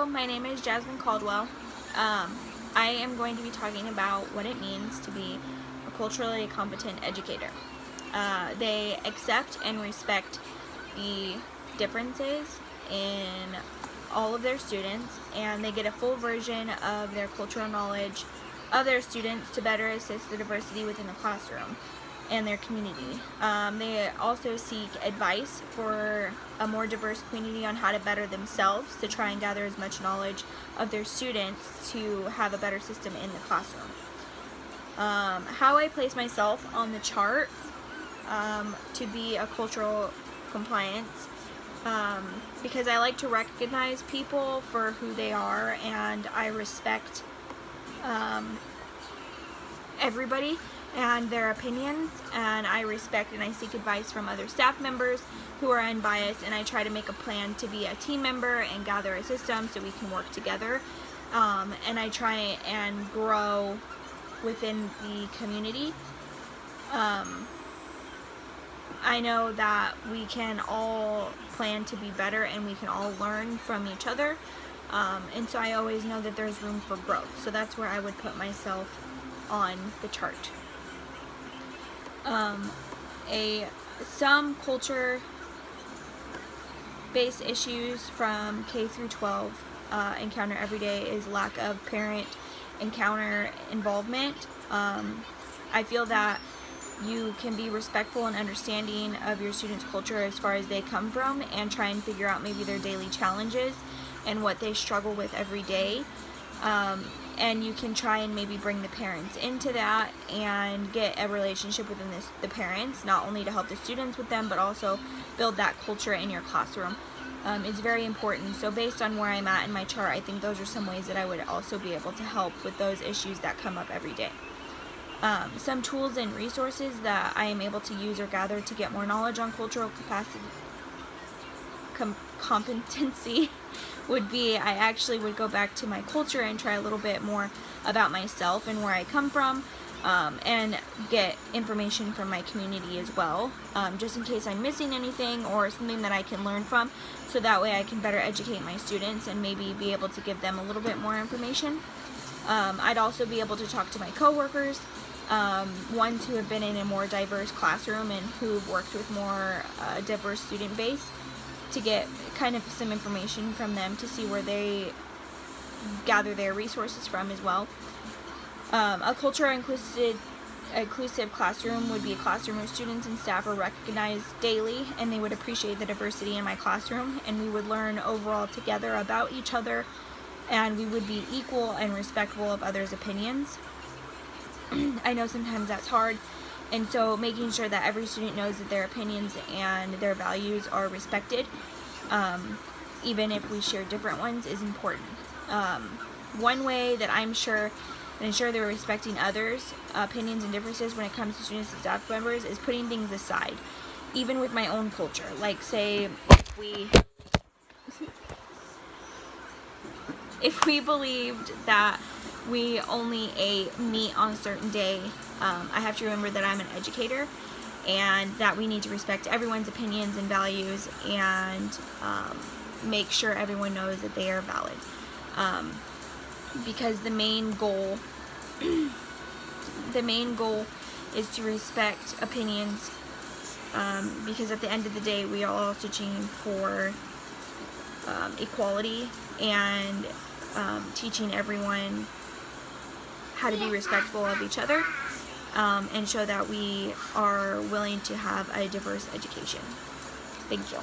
Hello, my name is Jasmine Caldwell. I am going to be talking about what it means to be a culturally competent educator. They accept and respect the differences in all of their students, and they get a full version of their cultural knowledge of their students to better assist the diversity within the classroom and their community. They also seek advice for a more diverse community on how to better themselves, to try and gather as much knowledge of their students to have a better system in the classroom. How I place myself on the chart to be a cultural compliance, because I like to recognize people for who they are, and I respect everybody and their opinions, and I respect and I seek advice from other staff members who are unbiased, and I try to make a plan to be a team member and gather a system so we can work together, and I try and grow within the community. I know that we can all plan to be better and we can all learn from each other, and so I always know that there's room for growth, so that's where I would put myself on the chart. Some culture-based issues from K through 12 encounter every day is lack of parent encounter involvement. I feel that you can be respectful and understanding of your students' culture as far as they come from, and try and figure out maybe their daily challenges and what they struggle with every day. And you can try and maybe bring the parents into that and get a relationship within the parents, not only to help the students with them, but also build that culture in your classroom. It's very important. So based on where I'm at in my chart, I think those are some ways that I would also be able to help with those issues that come up every day. Some tools and resources that I am able to use or gather to get more knowledge on cultural competency would be, I actually would go back to my culture and try a little bit more about myself and where I come from, and get information from my community as well, just in case I'm missing anything or something that I can learn from, so that way I can better educate my students and maybe be able to give them a little bit more information. I'd also be able to talk to my coworkers, ones who have been in a more diverse classroom and who've worked with more diverse student base, to get kind of some information from them to see where they gather their resources from as well. A culture inclusive classroom would be a classroom where students and staff are recognized daily, and they would appreciate the diversity in my classroom, and we would learn overall together about each other, and we would be equal and respectful of others' opinions. I know sometimes that's hard, and so making sure that every student knows that their opinions and their values are respected, even if we share different ones, is important. One way that I'm sure and ensure they're respecting others' opinions and differences when it comes to students and staff members is putting things aside, even with my own culture. Like, say, if we believed that we only ate meat on a certain day, I have to remember that I'm an educator, and that we need to respect everyone's opinions and values, and make sure everyone knows that they are valid. Because the main goal is to respect opinions, because at the end of the day we are all searching for equality, and teaching everyone how to be respectful of each other, and show that we are willing to have a diverse education. Thank you.